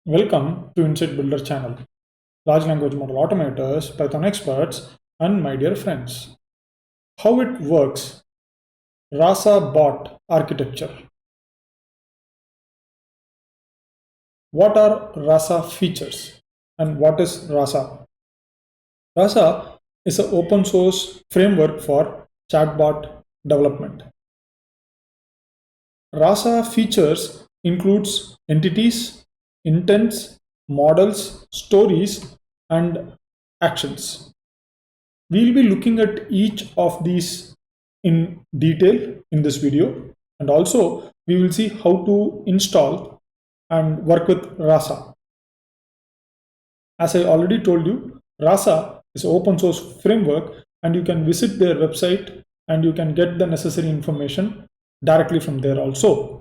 Welcome to Insight Builder channel, large language model automators, Python experts, and my dear friends. How it works, Rasa Bot architecture. What are Rasa features and what is Rasa? Rasa is an open source framework for chatbot development. Rasa features includes entities, intents, models, stories, and actions. We'll be looking at each of these in detail in this video, and also we will see how to install and work with Rasa. As I already told you, Rasa is an open source framework and you can visit their website and you can get the necessary information directly from there also.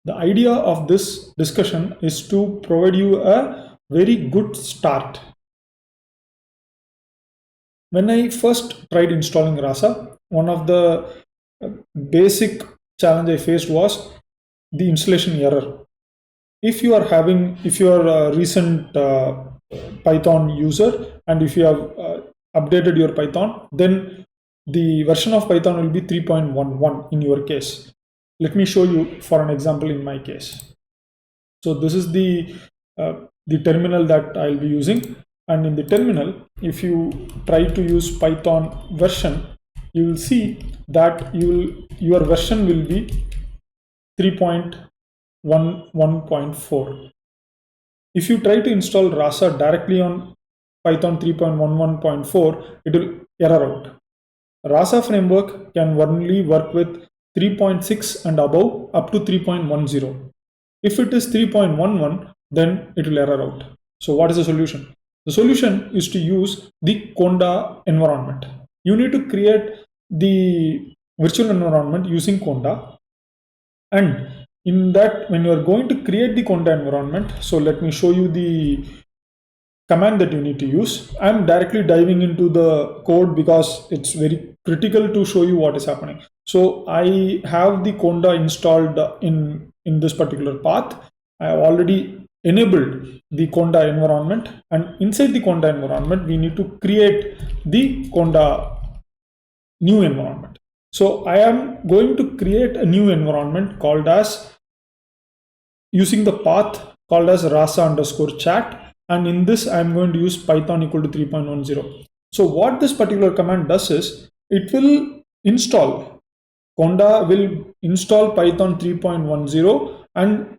The idea of this discussion is to provide you a very good start. When I first tried installing Rasa, one of the basic challenge I faced was the installation error. If you are a recent Python user and if you have updated your Python, then the version of Python will be 3.11 in your case. Let me show you for an example in my case. So this is the terminal that I'll be using, and in the terminal, if you try to use Python version, you will see that your version will be 3.11.4. If you try to install Rasa directly on Python 3.11.4, it will error out. Rasa framework can only work with 3.6 and above up to 3.10. If it is 3.11, then it will error out. So what is the solution? The solution is to use the Conda environment. You need to create the virtual environment using Conda, and in that, when you are going to create the Conda environment, so let me show you the command that you need to use. I'm directly diving into the code because it's very critical to show you what is happening. So I have the Conda installed in this particular path. I have already enabled the Conda environment, and inside the Conda environment, we need to create the Conda new environment. So I am going to create a new environment called as using the path called as rasa_chat, and in this I am going to use Python equal to 3.10. So what this particular command does is it will install Conda will install Python 3.10 and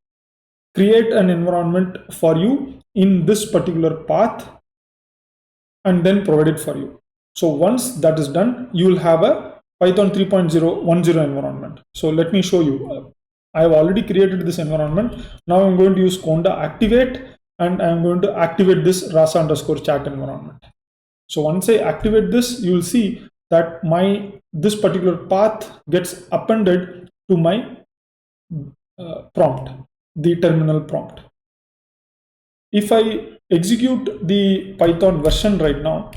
create an environment for you in this particular path and then provide it for you. So once that is done, you will have a Python 3.010 environment. So let me show you. I have already created this environment. Now I'm going to use Conda activate, and I'm going to activate this Rasa_chat environment. So once I activate this, you will see that this particular path gets appended to my prompt, the terminal prompt. If I execute the Python version right now,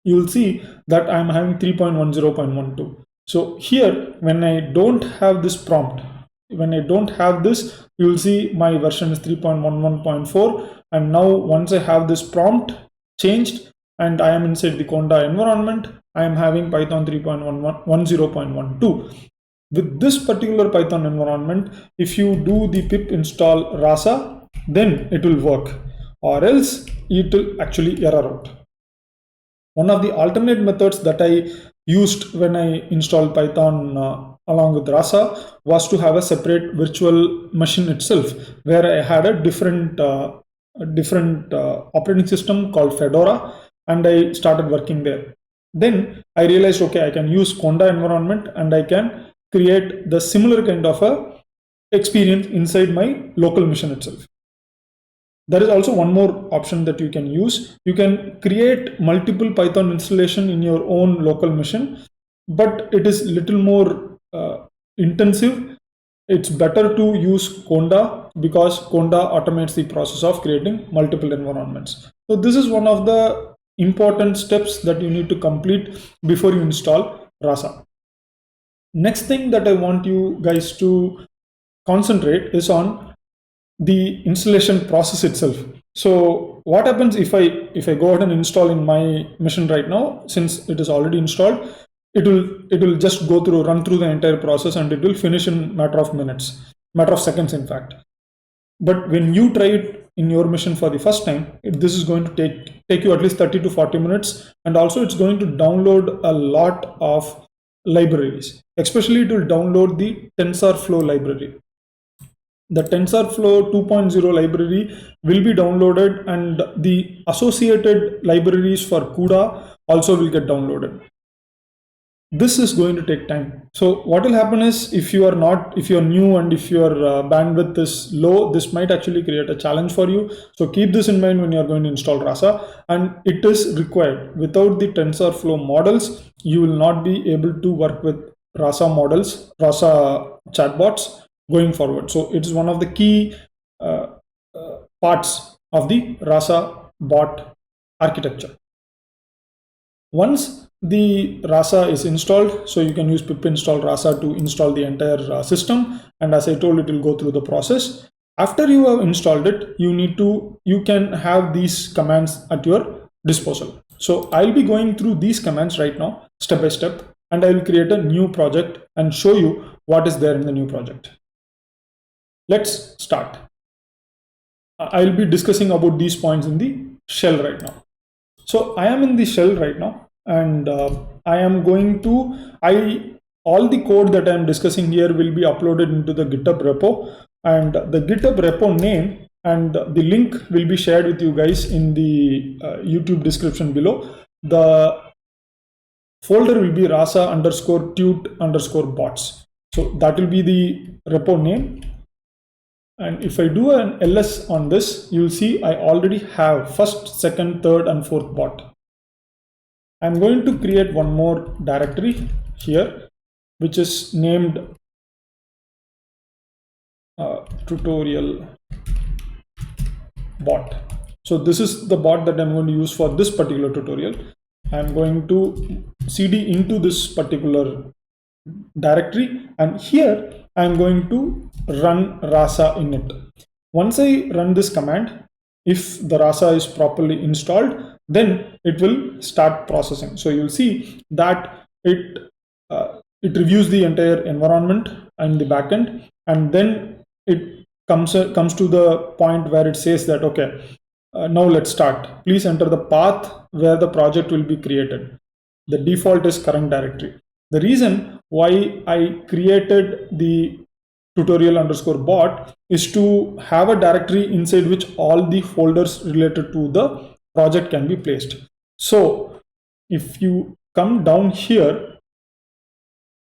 you will see that I'm having 3.10.12. So here, when I don't have this prompt, when I don't have this, you will see my version is 3.11.4. And now once I have this prompt changed and I am inside the Conda environment, I am having Python 3.10.12. With this particular Python environment, if you do the pip install Rasa, then it will work, or else it will actually error out. One of the alternate methods that I used when I installed Python along with Rasa was to have a separate virtual machine itself, where I had a different operating system called Fedora, and I started working there. Then I realized, okay, I can use Conda environment and I can create the similar kind of a experience inside my local machine itself. There is also one more option that you can use. You can create multiple Python installation in your own local machine, but it is little more intensive. It's better to use Conda because Conda automates the process of creating multiple environments. So this is one of the important steps that you need to complete before you install Rasa. Next thing that I want you guys to concentrate is on the installation process itself. So what happens if I go ahead and install in my machine right now, since it is already installed, it will just run through the entire process, and it will finish in matter of minutes, matter of seconds in fact. But when you try it in your machine for the first time, this is going to take you at least 30 to 40 minutes, and also it's going to download a lot of libraries. Especially it will download the TensorFlow library. The TensorFlow 2.0 library will be downloaded, and the associated libraries for CUDA also will get downloaded. This is going to take time. So what will happen is, if you are new and if your bandwidth is low, this might actually create a challenge for you. So keep this in mind when you are going to install Rasa, and it is required. Without the TensorFlow models, you will not be able to work with Rasa models, Rasa chatbots going forward. So it is one of the key parts of the Rasa bot architecture. Once the Rasa is installed, so you can use pip install Rasa to install the entire system, and as I told, it will go through the process. After you have installed it, you can have these commands at your disposal. So I'll be going through these commands right now, step by step, and I will create a new project and show you what is there in the new project. Let's start. I'll be discussing about these points in the shell right now. So I am in the shell right now, and I am going to, all the code that I am discussing here will be uploaded into the GitHub repo, and the GitHub repo name and the link will be shared with you guys in the YouTube description below. The folder will be rasa_tut_bots. So that will be the repo name. And if I do an ls on this, you'll see I already have first, second, third, and fourth bot. I'm going to create one more directory here, which is named tutorial bot. So this is the bot that I'm going to use for this particular tutorial. I'm going to cd into this particular directory, and here I'm going to run Rasa init. Once I run this command, if the Rasa is properly installed, then it will start processing. So you'll see that it reviews the entire environment and the backend, and then it comes to the point where it says that, okay, now let's start. Please enter the path where the project will be created. The default is current directory. The reason why I created the tutorial_bot is to have a directory inside which all the folders related to the project can be placed. So if you come down here,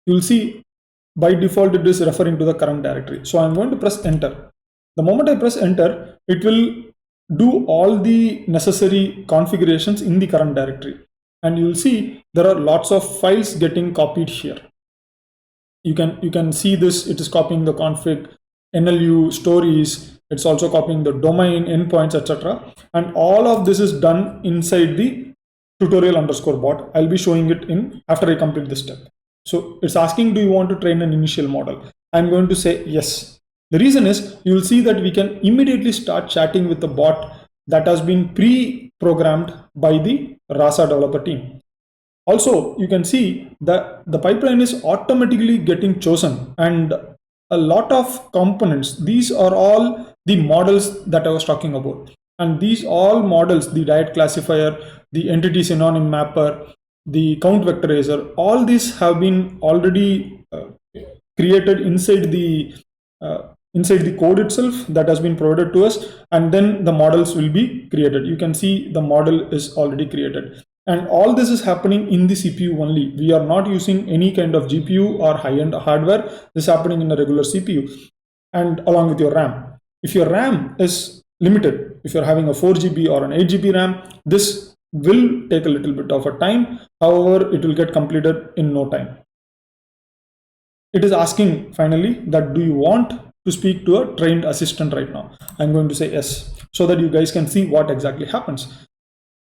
you'll see by default it is referring to the current directory. So I'm going to press enter. The moment I press enter, it will do all the necessary configurations in the current directory, and you'll see there are lots of files getting copied here. You can see this. It is copying the config, NLU, stories. It's also copying the domain, endpoints, etc. And all of this is done inside the tutorial_bot. I'll be showing it in after I complete this step. So it's asking, do you want to train an initial model? I'm going to say yes. The reason is, you'll see that we can immediately start chatting with the bot that has been pre-programmed by the Rasa developer team. Also, you can see that the pipeline is automatically getting chosen, and a lot of components. These are all the models that I was talking about. And these all models, the diet classifier, the entity synonym mapper, the count vectorizer, all these have been already created inside the code itself that has been provided to us, and then the models will be created. You can see the model is already created. And all this is happening in the CPU only. We are not using any kind of GPU or high-end hardware. This is happening in a regular CPU and along with your RAM. If your RAM is limited, if you're having a 4 GB or an 8 GB RAM, this will take a little bit of a time. However, it will get completed in no time. It is asking finally that, do you want to speak to a trained assistant right now? I'm going to say yes, so that you guys can see what exactly happens.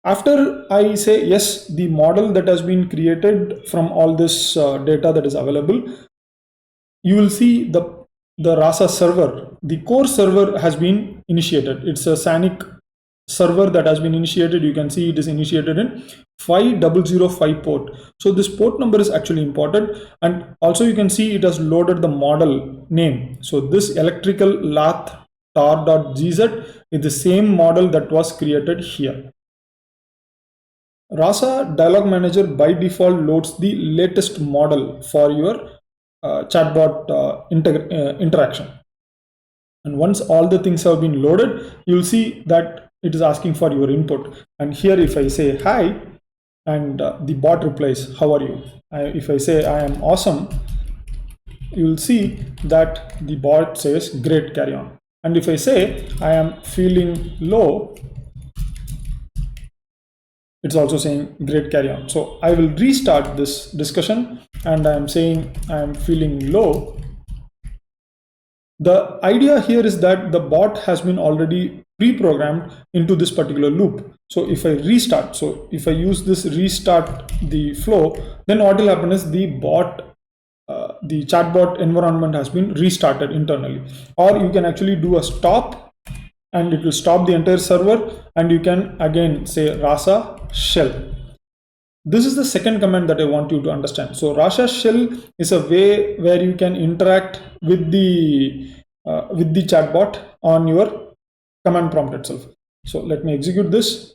After I say yes, the model that has been created from all this data that is available, you will see the the Rasa server, the core server has been initiated. It's a SANIC server that has been initiated. You can see it is initiated in 5005 port. So this port number is actually important, and also you can see it has loaded the model name. So this electrical lath tar.gz is the same model that was created here. Rasa Dialog Manager by default loads the latest model for your chatbot interaction. And once all the things have been loaded, you'll see that it is asking for your input. And here, if I say hi, and the bot replies, how are you? If I say I am awesome, you'll see that the bot says great, carry on. And if I say I am feeling low, it's also saying great, carry on. So I will restart this discussion, and I am saying I am feeling low. The idea here is that the bot has been already pre-programmed into this particular loop. So if I restart, so if I use this restart the flow, then what will happen is the chatbot environment has been restarted internally. Or you can actually do a stop, and it will stop the entire server, and you can again say Rasa shell. This is the second command that I want you to understand. So Rasa shell is a way where you can interact with the chatbot on your command prompt itself. So let me execute this,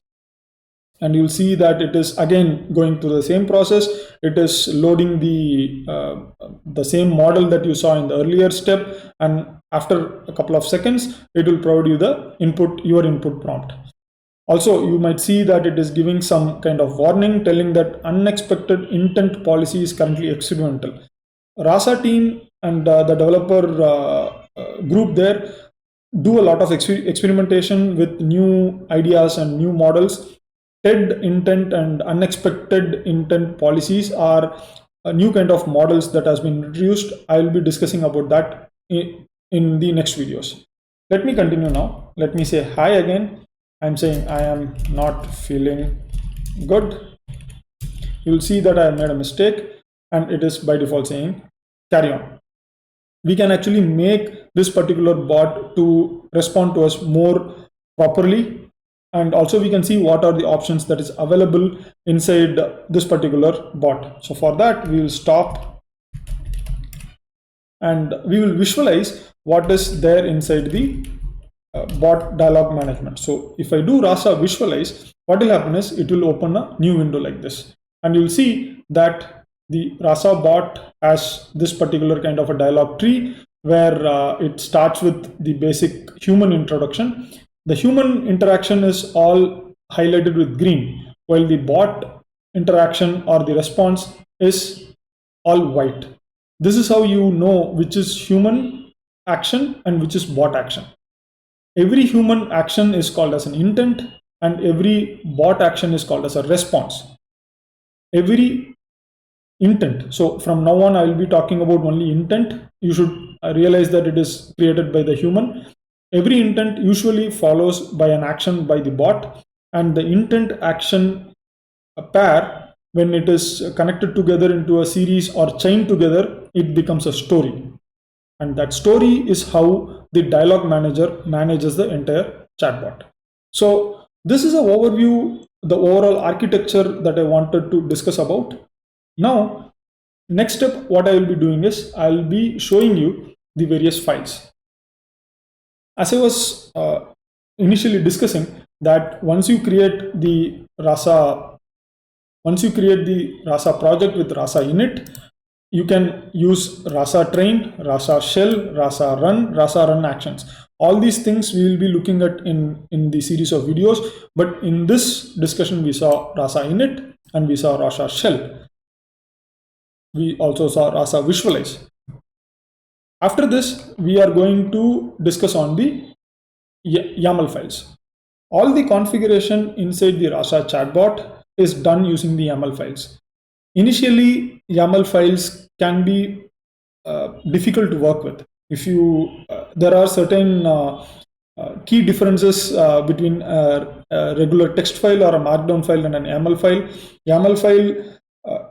and you'll see that it is again going through the same process. It is loading the same model that you saw in the earlier step, and after a couple of seconds, it will provide you your input prompt. Also, you might see that it is giving some kind of warning telling that unexpected intent policy is currently experimental. Rasa team and the developer group there do a lot of experimentation with new ideas and new models. TED intent and unexpected intent policies are a new kind of models that has been introduced. I will be discussing about that in the next videos. Let me continue now. Let me say hi again. I'm saying I am not feeling good. You'll see that I have made a mistake, and it is by default saying carry on. We can actually make this particular bot to respond to us more properly, and also we can see what are the options that is available inside this particular bot. So for that, we will stop, and we will visualize what is there inside the bot dialog management. So if I do Rasa visualize, what will happen is it will open a new window like this, and you'll see that the Rasa bot has this particular kind of a dialog tree where it starts with the basic human introduction. The human interaction is all highlighted with green, while the bot interaction or the response is all white. This is how you know which is human action and which is bot action. Every human action is called as an intent, and every bot action is called as a response. Every intent. So from now on, I will be talking about only intent. You should realize that it is created by the human. Every intent usually follows by an action by the bot, and the intent action pair, when it is connected together into a series or chained together, it becomes a story. And that story is how the dialog manager manages the entire chatbot. So this is an overview, the overall architecture that I wanted to discuss about. Now, next step, what I will be doing is I will be showing you the various files. As I was initially discussing, that once you create the Rasa project with Rasa init, you can use Rasa train, Rasa shell, Rasa run actions. All these things we will be looking at in the series of videos, but in this discussion we saw Rasa init and we saw Rasa shell. We also saw Rasa visualize. After this, we are going to discuss on the YAML files. All the configuration inside the Rasa chatbot is done using the YAML files. Initially, YAML files can be difficult to work with. There are certain key differences between a regular text file or a markdown file and an YAML file. YAML file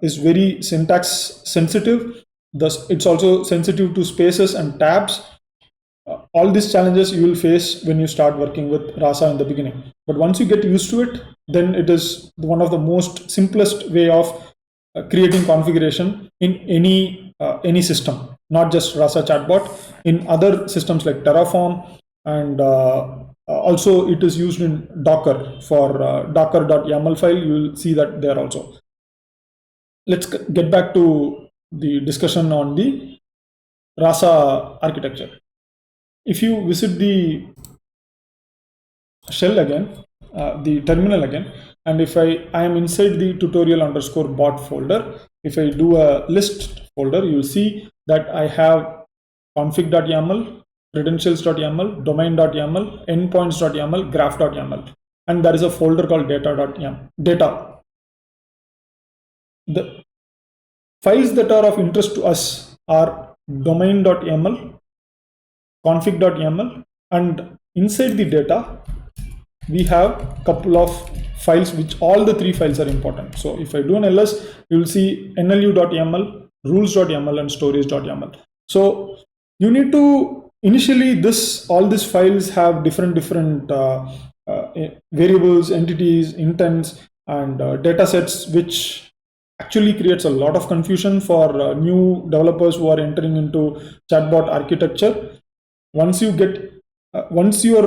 is very syntax sensitive. Thus, it's also sensitive to spaces and tabs. all these challenges you will face when you start working with Rasa in the beginning. But once you get used to it, then it is one of the most simplest way of creating configuration in any system, not just Rasa chatbot. In other systems like Terraform, and also it is used in Docker for docker.yaml file. You will see that there also. Let's get back to the discussion on the Rasa architecture. If you visit the shell again, the terminal again, and if I am inside the tutorial underscore bot folder, if I do a list folder, you will see that I have config.yaml, credentials.yaml, domain.yaml, endpoints.yaml, graph.yaml, and there is a folder called data.yaml. Data. The files that are of interest to us are domain.yaml, config.yaml, and inside the data we have a couple of files, which all the three files are important. So if I do an ls, you will see nlu.yaml, rules.yaml, and storage.yaml. So you need to initially all these files have different variables, entities, intents, and data sets, which actually creates a lot of confusion for new developers who are entering into chatbot architecture. Once your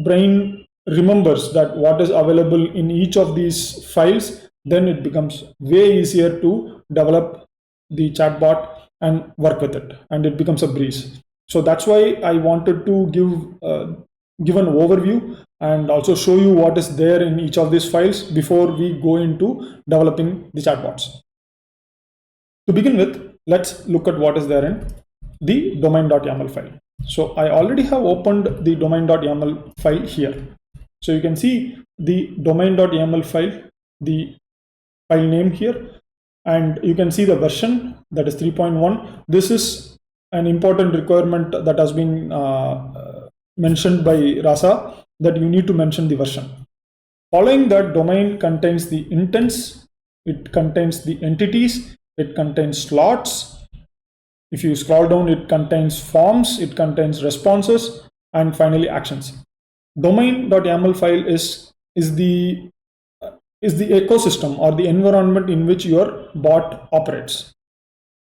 brain remembers that what is available in each of these files, then it becomes way easier to develop the chatbot and work with it, and it becomes a breeze. So that's why I wanted to give an overview and also show you what is there in each of these files before we go into developing the chatbots. To begin with, let's look at what is there in the domain.yaml file. So I already have opened the domain.yaml file here. So you can see the domain.yaml file, the file name here, and you can see the version, that is 3.1. This is an important requirement that has been mentioned by Rasa, that you need to mention the version. Following that, domain contains the intents, it contains the entities, it contains slots. If you scroll down, it contains forms, it contains responses, and finally actions. Domain.yaml file is the ecosystem or the environment in which your bot operates.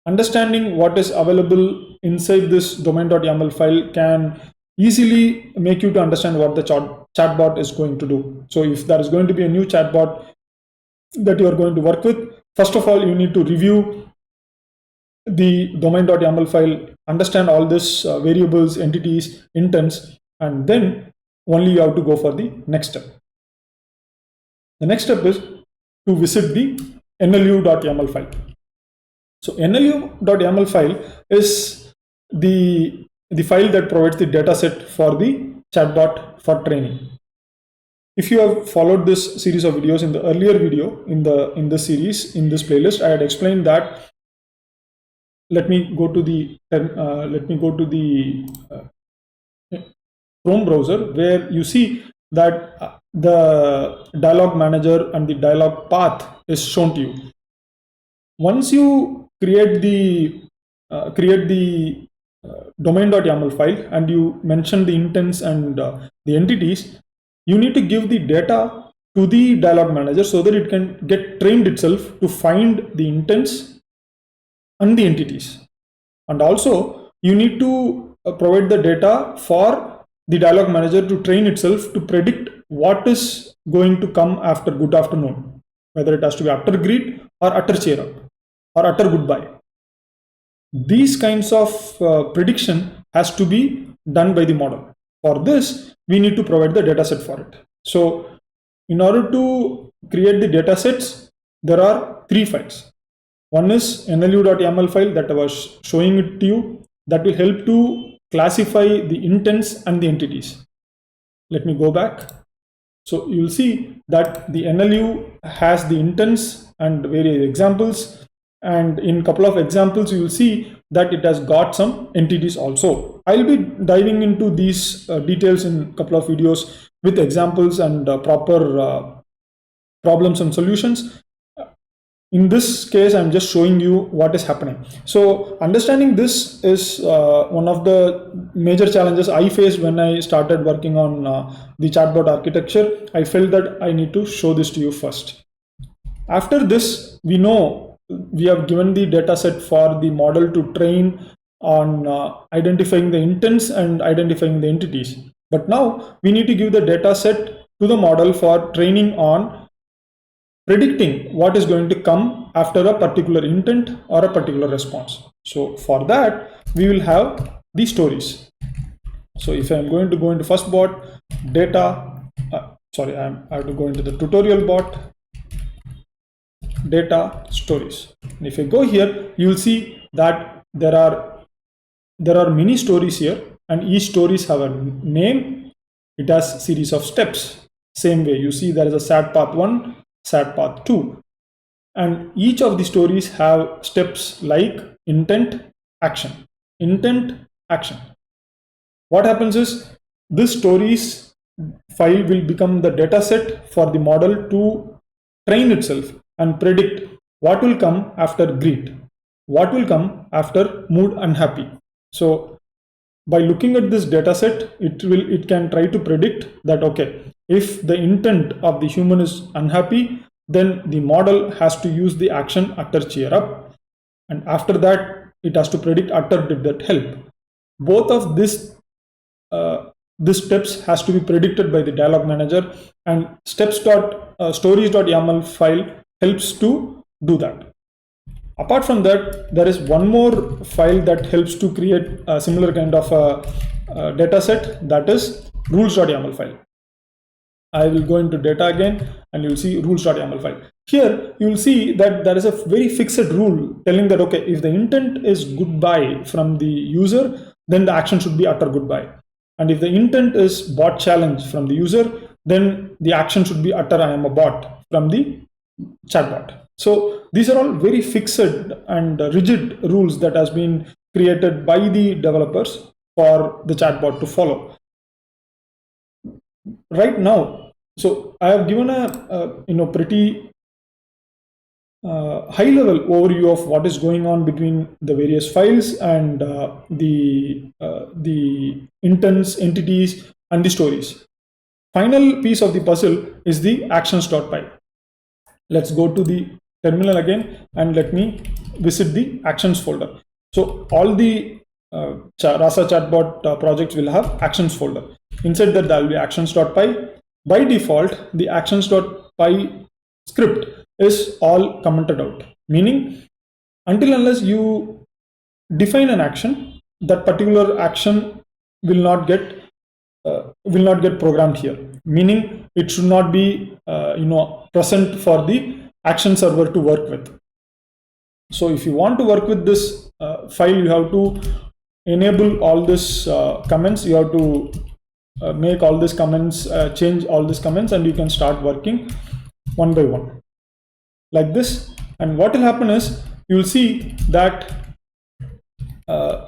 Understanding what is available inside this domain.yaml file can easily make you to understand what the chatbot is going to do. So if there is going to be a new chatbot that you are going to work with, first of all, you need to review the domain.yaml file, understand all this variables, entities, intents, and then only you have to go for the next step. The next step is to visit the nlu.yaml file. So nlu.yaml file is the file that provides the data set for the chatbot for training. If you have followed this series of videos, in the earlier video in this series, in this playlist, I had explained that. Let me go to the Chrome browser, where you see that the dialog manager and the dialog path is shown to you. Once you create the domain.yaml file and you mention the intents and the entities, you need to give the data to the dialog manager so that it can get trained itself to find the intents and the entities. And also you need to provide the data for the dialog manager to train itself to predict what is going to come after good afternoon, whether it has to be utter greet or utter cheer up or utter goodbye. These kinds of prediction has to be done by the model. For this, we need to provide the data set for it. So in order to create the data sets, there are three files. One is nlu.yaml file that I was showing it to you, that will help to classify the intents and the entities. Let me go back. So you will see that the NLU has the intents and various examples, and in a couple of examples you will see that it has got some entities also. I'll be diving into these details in a couple of videos with examples and proper problems and solutions. in this case, I'm just showing you what is happening. So understanding this is one of the major challenges I faced when I started working on the chatbot architecture. I felt that I need to show this to you first. After this, we know we have given the data set for the model to train on identifying the intents and identifying the entities. But now we need to give the data set to the model for training on predicting what is going to come after a particular intent or a particular response. So for that, we will have the stories. So if I'm going to go into first bot, data, I have to go into the tutorial bot, data, stories. And if I go here, you will see that there are many stories here, and each stories have a name. It has series of steps. Same way, you see there is a sad path 1, sad path 2, and each of the stories have steps like intent, action, intent, action. What happens is this stories file will become the data set for the model to train itself and predict what will come after greet, what will come after mood unhappy. So by looking at this data set, it can try to predict that, okay, if the intent of the human is unhappy, then the model has to use the action utter cheer up, and after that it has to predict utter did that help. Both of this steps has to be predicted by the dialog manager, and stories.yaml file helps to do that. Apart from that, there is one more file that helps to create a similar kind of a data set, that is rules.yaml file. I will go into data again, and you'll see rules.yaml file. Here you will see that there is a very fixed rule telling that, okay, if the intent is goodbye from the user, then the action should be utter goodbye. And if the intent is bot challenge from the user, then the action should be utter I am a bot from the chatbot. So these are all very fixed and rigid rules that has been created by the developers for the chatbot to follow. Right now, so I have given a pretty high-level overview of what is going on between the various files and the intents, entities, and the stories. Final piece of the puzzle is the actions.py. Let's go to the terminal again, and let me visit the actions folder. So all the Rasa chatbot projects will have actions folder. Inside that, there will be actions.py. By default, the actions.py script is all commented out, meaning until unless you define an action, that particular action will not get programmed here, meaning it should not be present for the action server to work with. So if you want to work with this file, you have to enable all this comments. You have to make all these comments, change all these comments, and you can start working one by one like this. And what will happen is, you will see that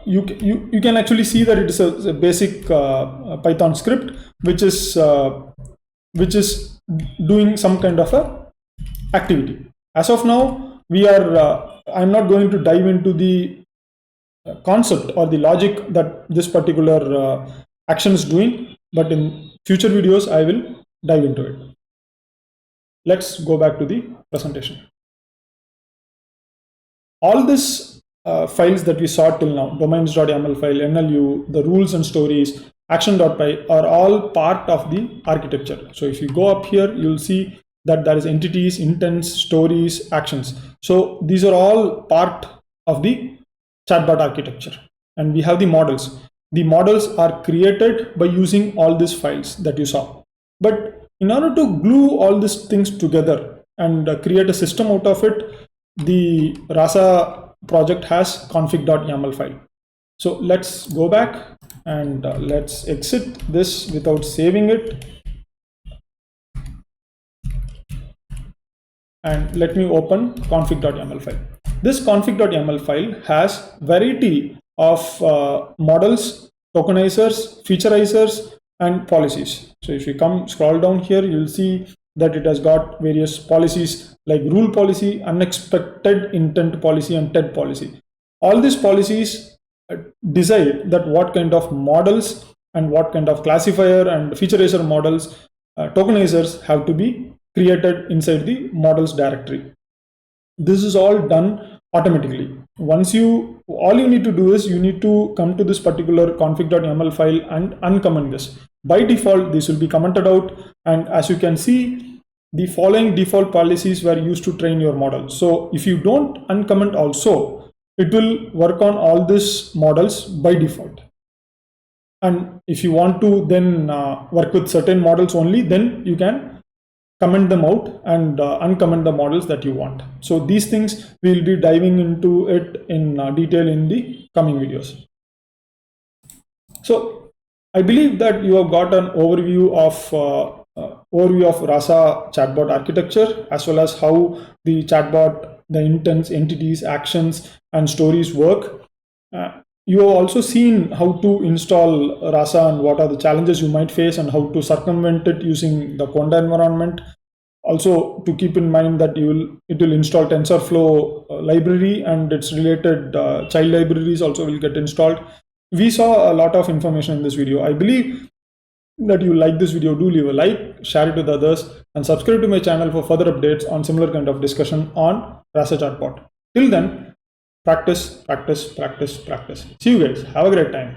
you can actually see that it is a basic Python script which is doing some kind of a activity. As of now, we are I'm not going to dive into the concept or the logic that this particular action is doing, but in future videos I will dive into it. Let's go back to the presentation. All these files that we saw till now, domains.yaml file, NLU, the rules and stories, action.py, are all part of the architecture. So if you go up here, you'll see that there is entities, intents, stories, actions. So these are all part of the chatbot architecture. And we have the models. The models are created by using all these files that you saw. But in order to glue all these things together and create a system out of it, the Rasa project has config.yaml file. So let's go back and let's exit this without saving it. And let me open config.yaml file. This config.yaml file has variety of models, tokenizers, featureizers, and policies. So if you scroll down here, you'll see that it has got various policies like rule policy, unexpected intent policy, and TED policy. All these policies decide that what kind of models and what kind of classifier and featureizer models, tokenizers have to be created inside the models directory. This is all done automatically. Once you, all you need to do is you need to come to this particular config.yaml file and uncomment this. By default, this will be commented out, and as you can see, the following default policies were used to train your model. So if you don't uncomment also, it will work on all these models by default. And if you want to then work with certain models only, then you can comment them out and uncomment the models that you want. So these things we'll be diving into it in detail in the coming videos. So I believe that you have got an overview of Rasa chatbot architecture, as well as how the chatbot, the intents, entities, actions, and stories work. You have also seen how to install Rasa and what are the challenges you might face and how to circumvent it using the Conda environment. Also, to keep in mind that it will install TensorFlow library, and its related child libraries also will get installed. We saw a lot of information in this video. I believe that you like this video. Do leave a like, share it with others, and subscribe to my channel for further updates on similar kind of discussion on Rasa chatbot. Till then, practice, practice, practice, practice. See you guys. Have a great time.